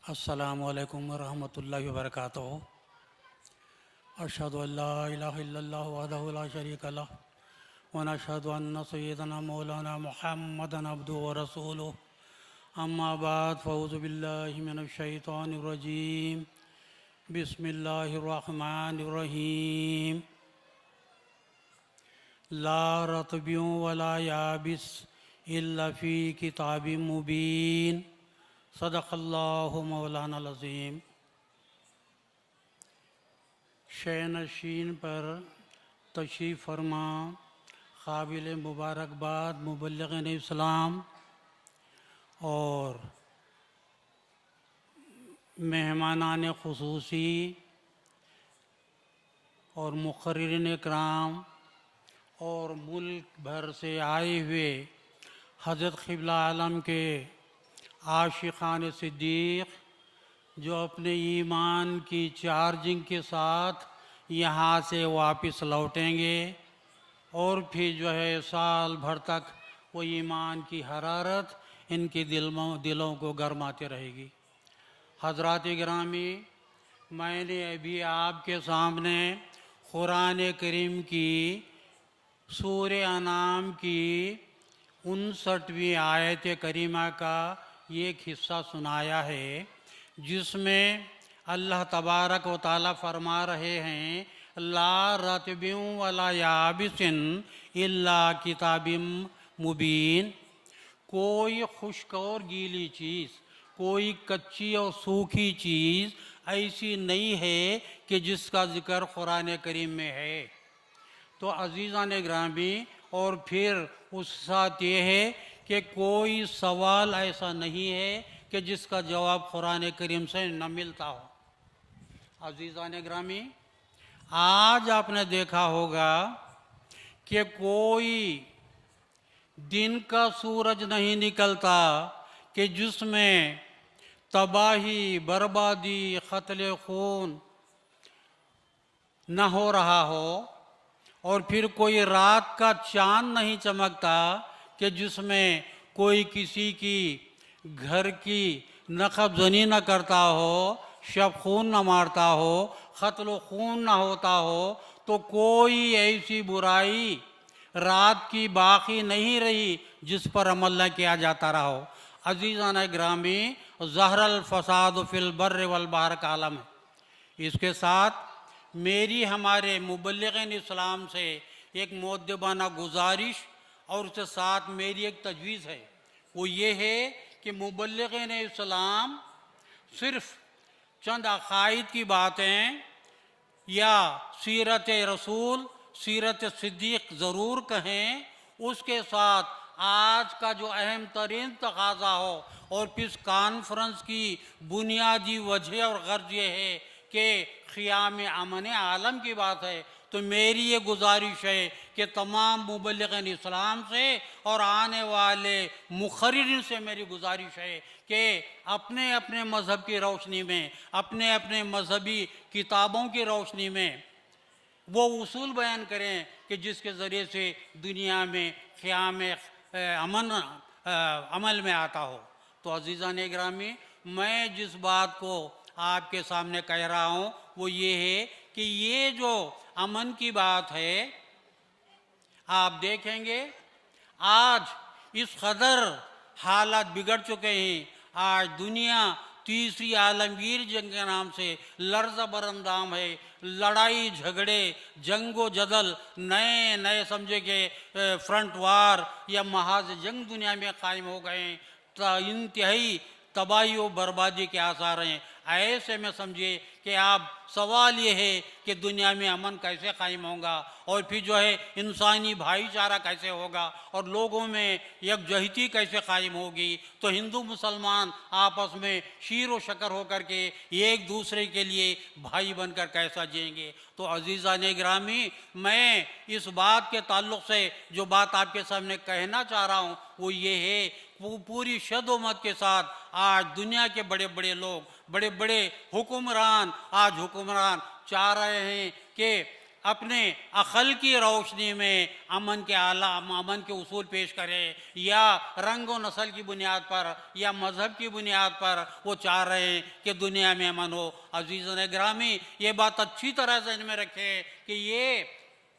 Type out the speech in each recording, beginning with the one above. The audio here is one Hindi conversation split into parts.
अस्सलामुअलैकुम वरहमतुल्लाहि वबरकातुहू। अशहदु अल्ला इलाहा इल्लल्लाहु वहदहु ला शरीका लह व नशहदु अन्न सय्यदना मौलाना मुहम्मदन अब्दुहु व रसूलुहु। अम्मा बाद फ़अऊज़ु बिल्लाहि मिनश शैतानिर रजीम। बिस्मिल्लाहिर रहमानिर रहीम। ला रत्बिन वला याबिस इल्ला फ़ी किताबिम मुबीन। सदक़ल्लाहु मौलाना अज़ीम। शयनशीन पर तशरीफ़ फरमा काबिल मुबारकबाद मुबल्लिग़ इस्लाम और मेहमानान ख़ुसूसी और मुक़र्रिरीन इकराम और मुल्क भर से आए हुए हज़रत क़िबला आलम के आशिक़ान सिद्दीक़ जो अपने ईमान की चार्जिंग के साथ यहाँ से वापस लौटेंगे और फिर जो है साल भर तक वो ईमान की हरारत इनके दिलों को गरमाते रहेगी। हज़रात गिरामी, मैंने अभी आपके सामने कुरान करीम की सूरे अनाम की 59वीं आयत करीमा का एक हिस्सा सुनाया है, जिसमें अल्लाह तबारक व ताला फरमा रहे हैं ला रत्बिन वला याबिसिन इल्ला किताबिम मुबीन। कोई खुश्क और गीली चीज़, कोई कच्ची और सूखी चीज़ ऐसी नहीं है कि जिसका ज़िक्र कुरान करीम में है। तो अज़ीज़ान ग्रामी, और फिर उस साथ ये है कि कोई सवाल ऐसा नहीं है कि जिसका जवाब कुरान करीम से न मिलता हो। अज़ीज़ान ग्रामी, आज आपने देखा होगा कि कोई दिन का सूरज नहीं निकलता कि जिसमें तबाही, बर्बादी, क़त्ल खून न हो रहा हो, और फिर कोई रात का चाँद नहीं चमकता कि जिसमें कोई किसी की घर की नक़बज़नी न करता हो, शब खून न मारता हो, क़त्ल खून न होता हो। तो कोई ऐसी बुराई रात की बाकी नहीं रही जिस पर अमल न किया जाता रहा हो। अज़ीज़ान ग्रामी, ज़हरल फ़साद फ़िल बर्र वल बहर का आलम है। इसके साथ मेरी हमारे मुबल्लिग़ीन इस्लाम से एक मुअद्दबाना गुजारिश और उसके साथ मेरी एक तजवीज़ है। वो ये है कि मुबल्लिग़ीन इस्लाम सिर्फ़ चंद अक़ाइद की बातें या सीरत रसूल, सीरत सिद्दीक़ ज़रूर कहें, उसके साथ आज का जो अहम तरीन तकाज़ा हो। और फिर इस कॉन्फ्रेंस की बुनियादी वजह और गर्ज ये है कि क़ियाम अमन आलम की बात है। तो मेरी ये गुजारिश है कि तमाम मुबल्लिग़ीन इस्लाम से और आने वाले मुक़र्रिरीन से मेरी गुजारिश है कि अपने अपने मज़हब की रोशनी में, अपने अपने मज़हबी किताबों की रोशनी में वो उसूल बयान करें कि जिसके ज़रिए से दुनिया में क़याम अमन अमल में आता हो। तो अज़ीज़ान गिरामी, मैं जिस बात को आपके सामने कह रहा हूँ वो ये है कि ये जो अमन की बात है, आप देखेंगे आज इस कदर हालात बिगड़ चुके हैं। आज दुनिया तीसरी आलमगीर जंग के नाम से लर्ज़ बरंदाम है। लड़ाई झगड़े, जंगो जदल, नए नए समझे के फ्रंट वार या महाज जंग दुनिया में कायम हो गए हैं। तो इंतहाई तबाही और बर्बादी के आसार हैं। ऐसे में समझिए कि आप सवाल ये है कि दुनिया में अमन कैसे कायम होगा, और फिर जो है इंसानी भाईचारा कैसे होगा, और लोगों में यकजहती कैसे कायम होगी। तो हिंदू मुसलमान आपस में शीर व शकर होकर के एक दूसरे के लिए भाई बनकर कैसा जिएंगे। तो अज़ीज़ान गिरामी, मैं इस बात के ताल्लुक़ से जो बात आपके सामने कहना चाह रहा हूँ वो ये है, वो पूरी शदोमत के साथ आज दुनिया के बड़े बड़े लोग, बड़े बड़े हुक्मरान आज हुक्मरान चाह रहे हैं कि अपने अक़ल की रोशनी में अमन के आला अमन के उसूल पेश करे, या रंग व नस्ल की बुनियाद पर या मज़हब की बुनियाद पर वो चाह रहे हैं कि दुनिया में अमन हो। अज़ीज़ान गिरामी, ये बात अच्छी तरह से इनमें रखें कि ये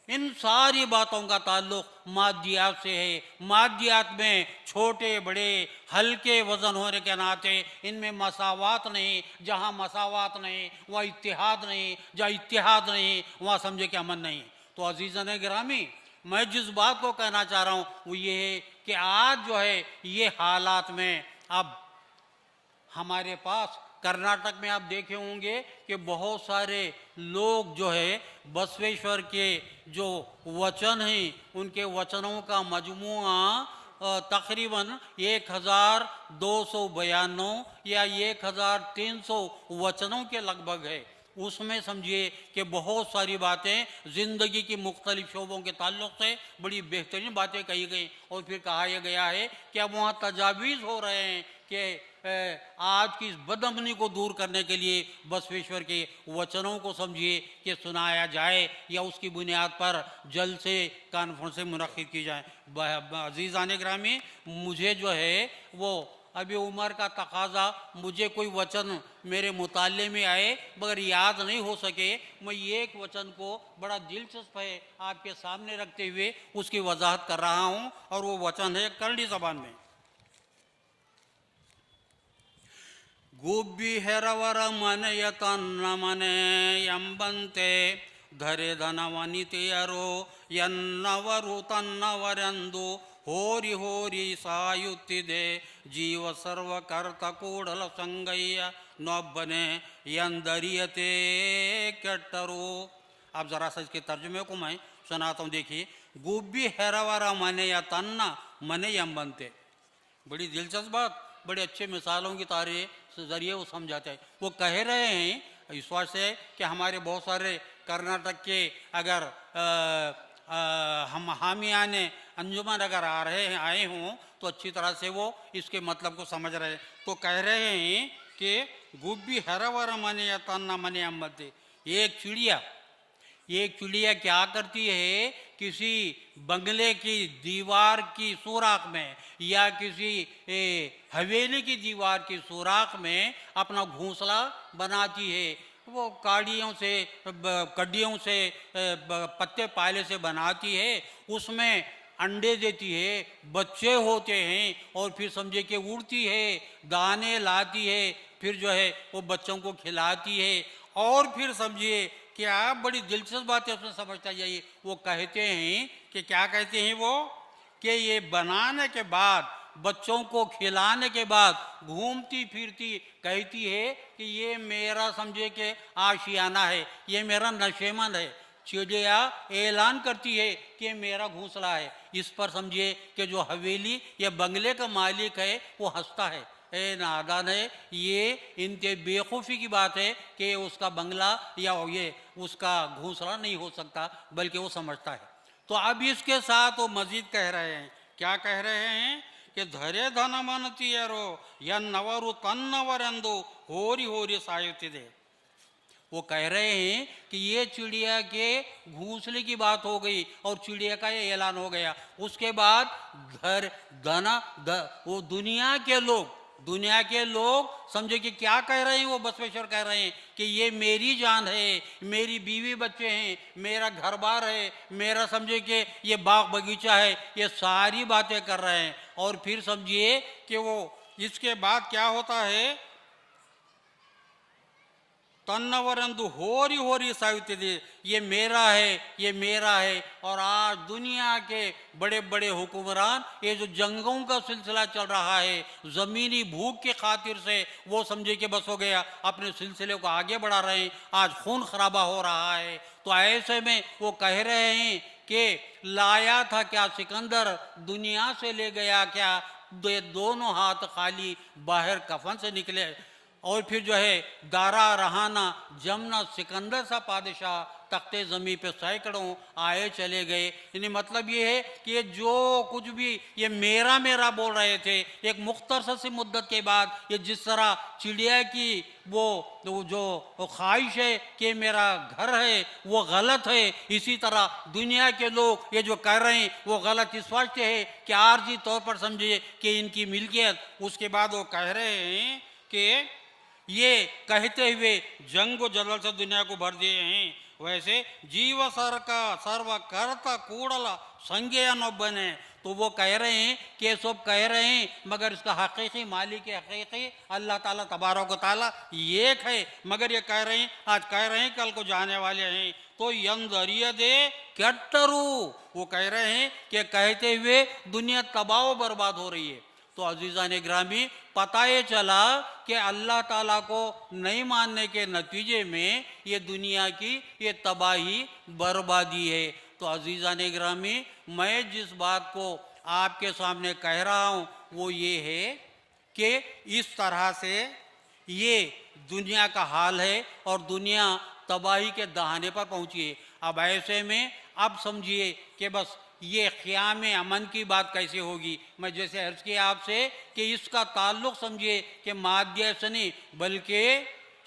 इन सारी बातों का ताल्लुक़ मादियात से है। मादियात में छोटे बड़े हल्के वज़न होने के नाते इनमें मसावात नहीं। जहाँ मसावात नहीं वहाँ इत्तिहाद नहीं, जहाँ इत्तिहाद नहीं वहाँ समझे कि अमन नहीं। तो अज़ीज़ान गिरामी, मैं जिस बात को कहना चाह रहा हूँ वो ये है कि आज जो है ये हालात में अब हमारे पास कर्नाटक में आप देखे होंगे कि बहुत सारे लोग जो है बसवेश्वर के जो वचन हैं उनके वचनों का मजमूआ तकरीबन 1292 या 1300 वचनों के लगभग है। उसमें समझिए कि बहुत सारी बातें ज़िंदगी की मुख्तलिफ शोबों के ताल्लुक़ से बड़ी बेहतरीन बातें कही गई। और फिर कहा यह गया है कि अब वहाँ तजावीज़ हो रहे हैं कि आज की इस बदअमनी को दूर करने के लिए बसवेश्वर के वचनों को समझिए कि सुनाया जाए या उसकी बुनियाद पर जल्द से कॉन्फ्रेंसें मुनक़्क़िद की जाए। अज़ीज़ान गिरामी, मुझे जो है वो अभी उम्र का तकाजा, मुझे कोई वचन मेरे मुताले में आए मगर याद नहीं हो सके, मैं एक वचन को बड़ा दिलचस्प है आपके सामने रखते हुए उसकी वजाहत कर रहा हूँ। और वो वचन है करड़ी ज़बान में। गुब्बी हेरवर मनय तन्न मने ಎಂಬಂತೆ ಧರೆದನವನಿತೆಯರೋ ಎನ್ನವರು ತನ್ನವರೆಂದು ಹೋರಿ ಹೋರಿ ಸಾಯುತ್ತಿದೆ ಜೀವ ಸರ್ವಕರ್ತ ಕೂಡಲ ಸಂಗಯ್ಯ ನೊಬ್ಬನೆ ಎಂದರಿಯತೆ ಕೆಟ್ಟರು। अब ज़रा सा इसके तर्जुमे को मैं सुनाता हूँ। देखिए, गुब्बी हेरवरा मने या तन्ना मने यम्बनते, बड़ी दिलचस्प बात, बड़े अच्छे मिसालों की तारीफ से ज़रिए वो समझाते हैं। वो कह रहे हैं इस बात से कि हमारे बहुत सारे कर्नाटक के अगर हम हामियान अंजुमन अगर आए हों तो अच्छी तरह से वो इसके मतलब को समझ रहे हैं। तो कह रहे हैं कि गुब्बी हरवर मने या तन्ना मने अम्बते, एक चिड़िया क्या करती है, किसी बंगले की दीवार की सुराख में या किसी हवेली की दीवार की सुराख में अपना घोंसला बनाती है। वो कड्डियों से पत्ते पाले से बनाती है, उसमें अंडे देती है, बच्चे होते हैं और फिर समझे कि उड़ती है, दाने लाती है, फिर जो है वो बच्चों को खिलाती है। और फिर समझिए कि आप बड़ी दिलचस्प बात है, उसमें समझता जाइए। वो कहते हैं कि क्या कहते हैं वो, कि ये बनाने के बाद बच्चों को खिलाने के बाद घूमती फिरती कहती है कि ये मेरा समझे कि आशियाना है, ये मेरा नशेमंद है। चिड़िया ऐलान करती है कि मेरा घोंसला है। इस पर समझिए कि जो हवेली या बंगले का मालिक है वो हंसता है, ए नादान है, ये इनके बेवकूफ़ी की बात है कि उसका बंगला या ये उसका घोंसला नहीं हो सकता, बल्कि वो समझता है। तो अब इसके साथ वो मजीद कह रहे हैं, क्या कह रहे हैं कि धरे धन मनतीयरो ಎನ್ನವರು ತನ್ನವರೆಂದು ಹೋರಿ ಹೋರಿ ಸಾಯುತ್ತಿದೆ। वो कह रहे हैं कि ये चिड़िया के घोंसले की बात हो गई और चिड़िया का ये ऐलान हो गया। उसके बाद वो दुनिया के लोग समझे कि क्या कह रहे हैं, वो बसवेश्वर कह रहे हैं कि ये मेरी जान है, मेरी बीवी बच्चे हैं, मेरा घर बार है, मेरा समझे कि ये बाग बगीचा है, ये सारी बातें कर रहे हैं। और फिर समझिए कि वो इसके बाद क्या होता है, तन्नवरेंदु होरी होरी सायुತ್ತಿದೆ, ये मेरा है, ये मेरा है। और आज दुनिया के बड़े बड़े हुक्मरान, ये जो जंगों का सिलसिला चल रहा है ज़मीनी भूख की खातिर से, वो समझे कि बस हो गया, अपने सिलसिले को आगे बढ़ा रहे हैं। आज खून खराबा हो रहा है। तो ऐसे में वो कह रहे हैं कि लाया था क्या सिकंदर, दुनिया से ले गया क्या, दोनों हाथ खाली बाहर कफन से निकले। और फिर जो है दारा रहाना जमना सिकंदर सा बादशाह तख्ते ज़मी पे सैकड़ों आए चले गए। यानी मतलब ये है कि ये जो कुछ भी ये मेरा मेरा बोल रहे थे, एक मुख्तसर सी मुद्दत के बाद ये जिस तरह चिड़िया की वो जो ख्वाहिश है कि मेरा घर है वो गलत है, इसी तरह दुनिया के लोग ये जो कह रहे हैं वो गलत इस वास्ते है कि आर्जी तौर पर समझिए कि इनकी मिल्कियत। उसके बाद वो कह रहे हैं कि ये कहते हुए जंग व जलल से दुनिया को भर दिए हैं, वैसे जीव सर का सर्व करता कूड़ला संज्ञा न बने। तो वो कह रहे हैं कि सब कह रहे हैं मगर इसका हकीकी मालिक हकीकी अल्लाह ताला तबारक व ताला एक है, मगर ये कह रहे हैं आज कह रहे हैं कल को जाने वाले हैं। तो यंदरिया दे कट्टरू वो कह रहे हैं कि कहते हुए दुनिया तबाह बर्बाद हो रही है। तो अजीज़ान ग्रामी पता ये चला कि अल्लाह ताला को नहीं मानने के नतीजे में ये दुनिया की ये तबाही बर्बादी है। तो अजीज़ान ग्रामी मैं जिस बात को आपके सामने कह रहा हूँ वो ये है कि इस तरह से ये दुनिया का हाल है और दुनिया तबाही के दहाने पर पहुँची है। अब ऐसे में अब समझिए कि बस ये क़याम अमन की बात कैसे होगी। मैं जैसे अर्ज़ किया आपसे कि इसका ताल्लुक़ समझिए कि मादिया से नहीं बल्कि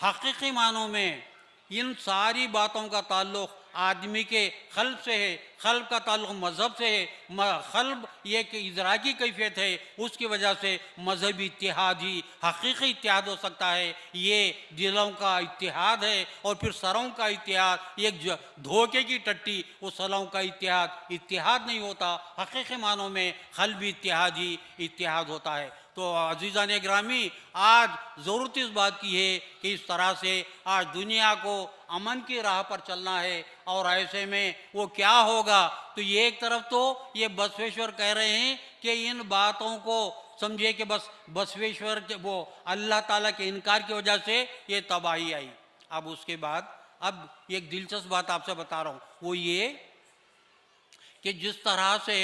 हकीकी मानों में इन सारी बातों का ताल्लुक़ आदमी के क़ल्ब से है, क़ल्ब का ताल्लुक़ मज़हब से है। क़ल्ब ये कि इदराकी कैफियत है, उसकी वजह से मजहबी इत्तिहाद ही हकीकी इत्तिहाद हो सकता है। ये दिलों का इत्तिहाद है और फिर सरों का इत्तिहाद। एक धोखे की टट्टी वो सरों का इत्तिहाद नहीं होता, हकीकी मानों में क़ल्बी इत्तिहाद ही इत्तिहाद होता है। तो अजीज़ान ग्रामी आज ज़रूरत इस बात की है कि इस तरह से आज दुनिया को अमन की राह पर चलना है। और ऐसे में वो क्या होगा, तो ये एक तरफ तो ये बसवेश्वर कह रहे हैं कि इन बातों को समझिए कि बस बसवेश्वर के वो अल्लाह ताला के इनकार की वजह से ये तबाही आई। अब उसके बाद अब एक दिलचस्प बात आपसे बता रहा हूँ, वो ये कि जिस तरह से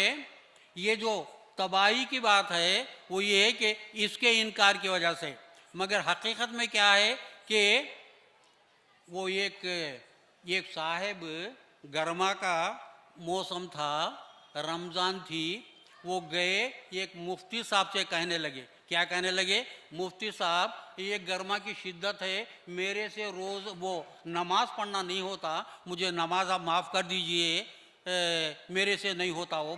ये जो तबाही की बात है वो ये है कि इसके इनकार की वजह से, मगर हकीकत में क्या है कि वो एक साहिब गर्मा का मौसम था, रमज़ान थी, वो गए एक मुफ्ती साहब से कहने लगे। क्या कहने लगे? मुफ्ती साहब ये गर्मा की शिद्दत है, मेरे से रोज़ वो नमाज पढ़ना नहीं होता, मुझे नमाज आप माफ़ कर दीजिए, मेरे से नहीं होता। वो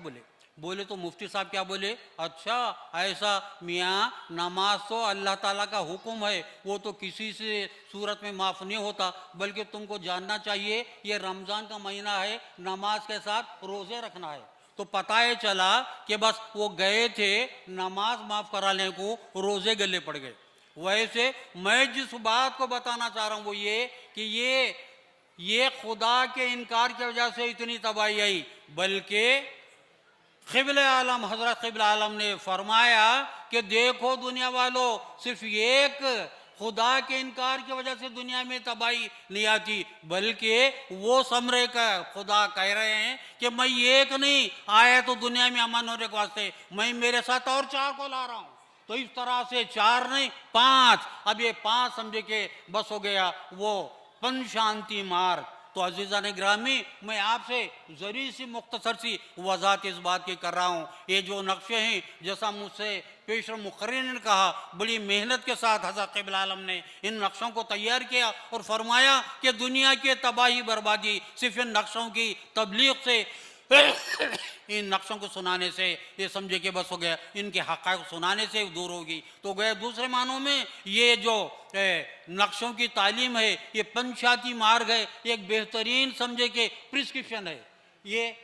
बोले तो मुफ्ती साहब क्या बोले, अच्छा ऐसा मियाँ, नमाज तो अल्लाह ताला का हुक्म है, वो तो किसी से सूरत में माफ़ नहीं होता, बल्कि तुमको जानना चाहिए ये रमज़ान का महीना है, नमाज के साथ रोज़े रखना है। तो पता ये चला कि बस वो गए थे नमाज माफ़ कराने को, रोज़े गले पड़ गए। वैसे मैं जिस बात को बताना चाह रहा हूँ वो ये कि ये खुदा के इनकार की वजह से इतनी तबाही आई, बल्कि क़िबले आलम हज़रत क़िबले आलम ने फरमाया कि देखो दुनिया वालों, सिर्फ एक खुदा के इनकार की वजह से दुनिया में तबाही नहीं आती, बल्कि वो समरे का खुदा कह रहे हैं कि मैं एक नहीं आया तो दुनिया में अमन होने के वास्ते, मैं मेरे साथ और 4 को ला रहा हूँ। तो इस तरह से 4 नहीं 5, अब ये 5 समझे के बस हो गया वो पंशांति मार्ग। तो अजीज़ान ग्रामी मैं आपसे ज़री सी मुख्तसर सी वज़ाहत इस बात की कर रहा हूँ। ये जो नक्शे हैं, जैसा मुझसे पेशर मुक़र्रिर ने कहा, बड़ी मेहनत के साथ हज़रत क़िबले आलम ने इन नक्शों को तैयार किया और फरमाया कि दुनिया की तबाही बर्बादी सिर्फ इन नक्शों की तबलीग से इन नक्शों को सुनाने से ये समझे कि बस हो गया, इनके हक़ाइक़ सुनाने से दूर होगी। तो गए दूसरे मानों में ये जो नक्शों की तालीम है, ये पंचायती मार्ग है, एक बेहतरीन समझे कि प्रिस्क्रिप्शन है, ये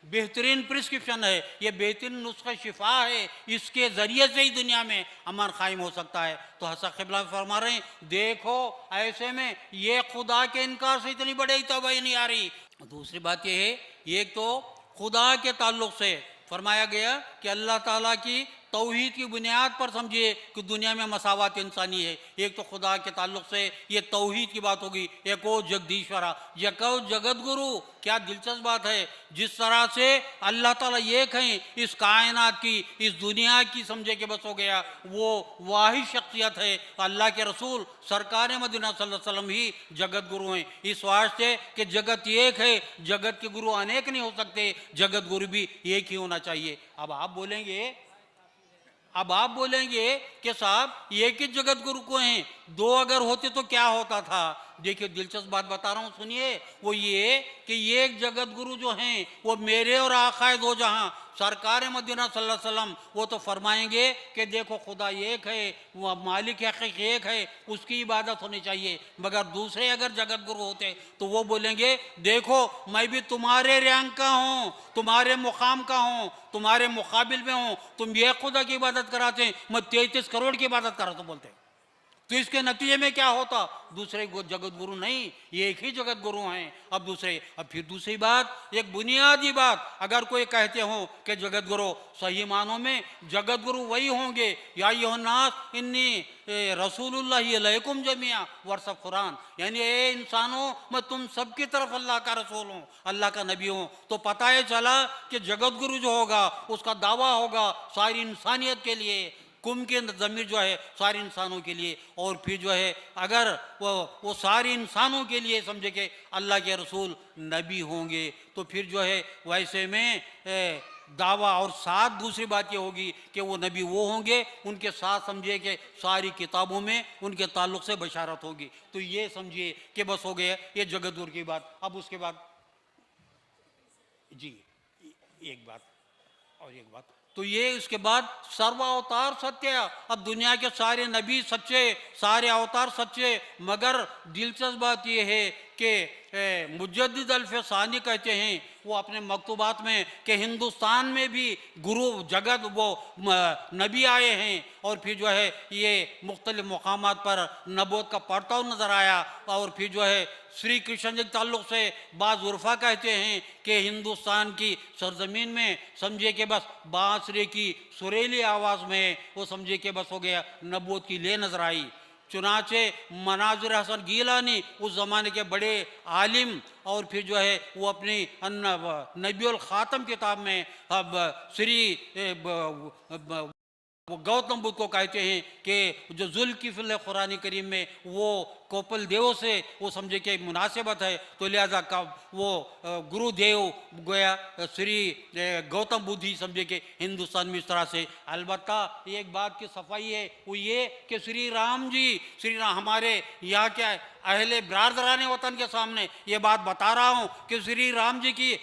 बेहतरीन प्रिस्क्रिप्शन है, ये बेहतरीन नुस्खा शिफा है, इसके ज़रिए से ही दुनिया में अमन कायम हो सकता है। तो हज़रत क़िबला फरमा रहे हैं, देखो ऐसे में ये खुदा के इनकार से इतनी बड़ी तबाही नहीं आ रही। दूसरी बात ये है, एक तो खुदा के ताल्लुक़ से फरमाया गया कि अल्लाह ताला की तौहीद की बुनियाद पर समझिए कि दुनिया में मसावत इंसानी है। एक तो खुदा के ताल्लुक से ये तौहीद की बात होगी, एक ओ जगदीश्वरा, एको जगत गुरु। क्या दिलचस्प बात है, जिस तरह से अल्लाह ताला एक हैं इस कायनात की, इस दुनिया की, समझे कि बस हो गया वो वाहिद शख्सियत है। अल्लाह के रसूल सरकार मदीना सल्लल्लाहु अलैहि वसल्लम ही जगत गुरु हैं। इस वास्ते कि जगत एक है, जगत के गुरु अनेक नहीं हो सकते, जगत गुरु भी एक ही होना चाहिए। अब आप बोलेंगे कि साहब एक ही जगत गुरु को हैं, दो अगर होते तो क्या होता था। देखिए दिलचस्प बात बता रहा हूं, सुनिए। वो ये कि एक जगत गुरु जो हैं वो मेरे और आकाए दो जहां सरकार मदीना सल्लल्लाहु अलैहि वसल्लम, वो तो फरमाएंगे कि देखो खुदा एक है, वो मालिक हकीक एक है, उसकी इबादत होनी चाहिए। मगर दूसरे अगर जगत गुरु होते तो वो बोलेंगे देखो मैं भी तुम्हारे रैंक का हूँ, तुम्हारे मुकाम का हूँ, तुम्हारे मुकाबिल में हूँ, तुम ये खुदा की इबादत कराते हैं, मैं 33 करोड़ की इबादत करा तो बोलते। तो इसके नतीजे में क्या होता, दूसरे जगत गुरु नहीं, ये एक ही जगत गुरु हैं। अब फिर दूसरी बात, एक बुनियादी बात, अगर कोई कहते हो कि जगत गुरु, सही मानों में जगत गुरु वही होंगे, या युहन्नास इन्नी रसूलुल्लाह अलैकुम जमिया वर्षब कुरान, यानी ए इंसानों मैं तुम सबकी तरफ अल्लाह का रसूल हूँ, अल्लाह का नबी हूँ। तो पता है चला कि जगत गुरु जो होगा उसका दावा होगा सारी इंसानियत के लिए, कुम के ज़मीर जो है सारे इंसानों के लिए। और फिर जो है अगर वो सारे इंसानों के लिए समझे कि अल्लाह के रसूल नबी होंगे, तो फिर जो है वैसे में दावा। और साथ दूसरी बात ये होगी कि वो नबी वो होंगे, उनके साथ समझिए कि सारी किताबों में उनके ताल्लुक से बशारत होगी। तो ये समझिए कि बस हो गया ये जगत गुरु की बात। अब उसके बाद जी एक बात और एक बात, तो ये उसके बाद सर्वावतार सत्य। अब दुनिया के सारे नबी सच्चे, सारे अवतार सच्चे, मगर दिलचस्प बात ये है कि मुजद्दिद अल्फ़सानी कहते हैं वो अपने मकतूबात में कि हिंदुस्तान में भी गुरु जगत वो नबी आए हैं, और फिर जो है ये मुख्तलिफ मकामात पर नबूवत का परताव नज़र आया। और फिर जो है श्री कृष्ण के ताल्लुक़ से बाज़ उर्फा कहते हैं कि हिंदुस्तान की सरजमीन में समझिए कि बस बांसुरी की सुरीली आवाज़ में वो समझिए कि बस हो गया नबूवत की ले नज़र आई। चुनाचे मनाजिर हसन गीलानी उस ज़माने के बड़े आलिम, और फिर जो है वो अपनी नबीउल ख़ातम किताब में अब श्री वो गौतम बुद्ध को कहते हैं कि जो जुल्किफ़िल कुरान करीम में वो कोपल देव से वो समझे कि मुनासिबत है, तो लिहाजा का वो गुरुदेव गोया श्री गौतम बुद्ध ही समझे कि हिंदुस्तान में इस तरह से। अलबत्ता एक बात की सफाई है, वो ये कि श्री राम हमारे यहाँ क्या अहले बरादरान वतन के सामने ये बात बता रहा हूँ कि श्री राम जी की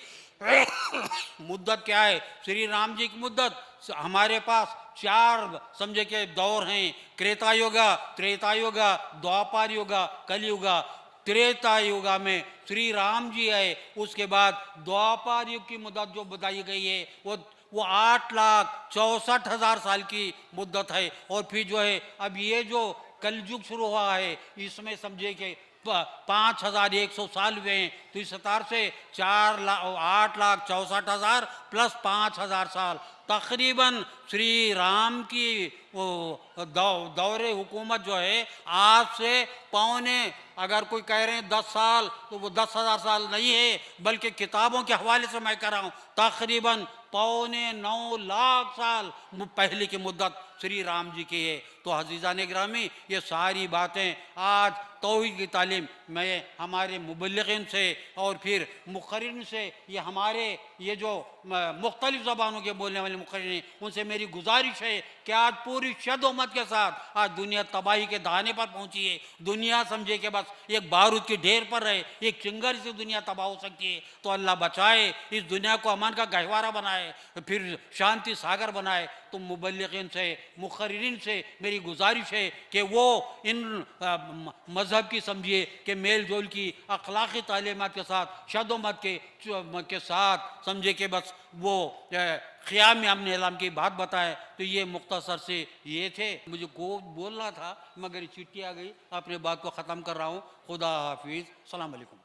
मुद्दत क्या है। श्री राम जी की मुद्दत हमारे पास 4 समझे के दौर हैं, त्रेता युगा, द्वापर युगा, कलयुगा। त्रेता युगा में श्री राम जी आए, उसके बाद द्वापर युग की मुद्दत जो बताई गई है वो 8,64,000 साल की मुद्दत है। और फिर जो है अब ये जो कलयुग शुरू हुआ है इसमें समझे कि 5,100 साल हुए हैं, तो इस तरह से 8,64,000 प्लस 5,000 साल तकरीबन श्री राम की वो दौरे हुकूमत जो है आज से पौने, अगर कोई कह रहे हैं 10 साल, तो वो 10,000 साल नहीं है, बल्कि किताबों के हवाले से मैं कह रहा हूँ तकरीबन 9.25 लाख साल पहले की मुद्दत श्री राम जी की है। तो अज़ीज़ान गिरामी ये सारी बातें आज तौहीद की तालीम मैं हमारे मुबल्लिग़ीन से और फिर मुक़र्रिरीन से, ये हमारे ये जो मुख्तलिफ़ ज़बानों के बोलने वाले मुक़र्रिरीन, उनसे मेरी गुजारिश है कि आज पूरी शद्दोमत के साथ आज दुनिया तबाही के दाने पर पहुँची है। दुनिया समझे कि बस एक बारूद के ढेर पर रहे, एक चिंगारी से दुनिया तबाह हो सकती है। तो अल्लाह बचाए, इस दुनिया को अमान का गहवारा बनाए, फिर शांति सागर बनाए। तो मुबल्लिग़ीन से मुक़र्रिरीन से मेरी गुजारिश है कि वो इन मज़हब की समझिए कि मेल जोल की अखलाक़ी तालीमात के साथ शद्दोमत के साथ समझे कि बस वो क़ियाम अमन इस्लाम की बात बताएं। तो ये मुख्तसर से ये थे, मुझे को बोलना था मगर चिट्ठी आ गई, अपने बात को ख़त्म कर रहा हूँ। खुदा हाफिज़, सलाम अलैकुम।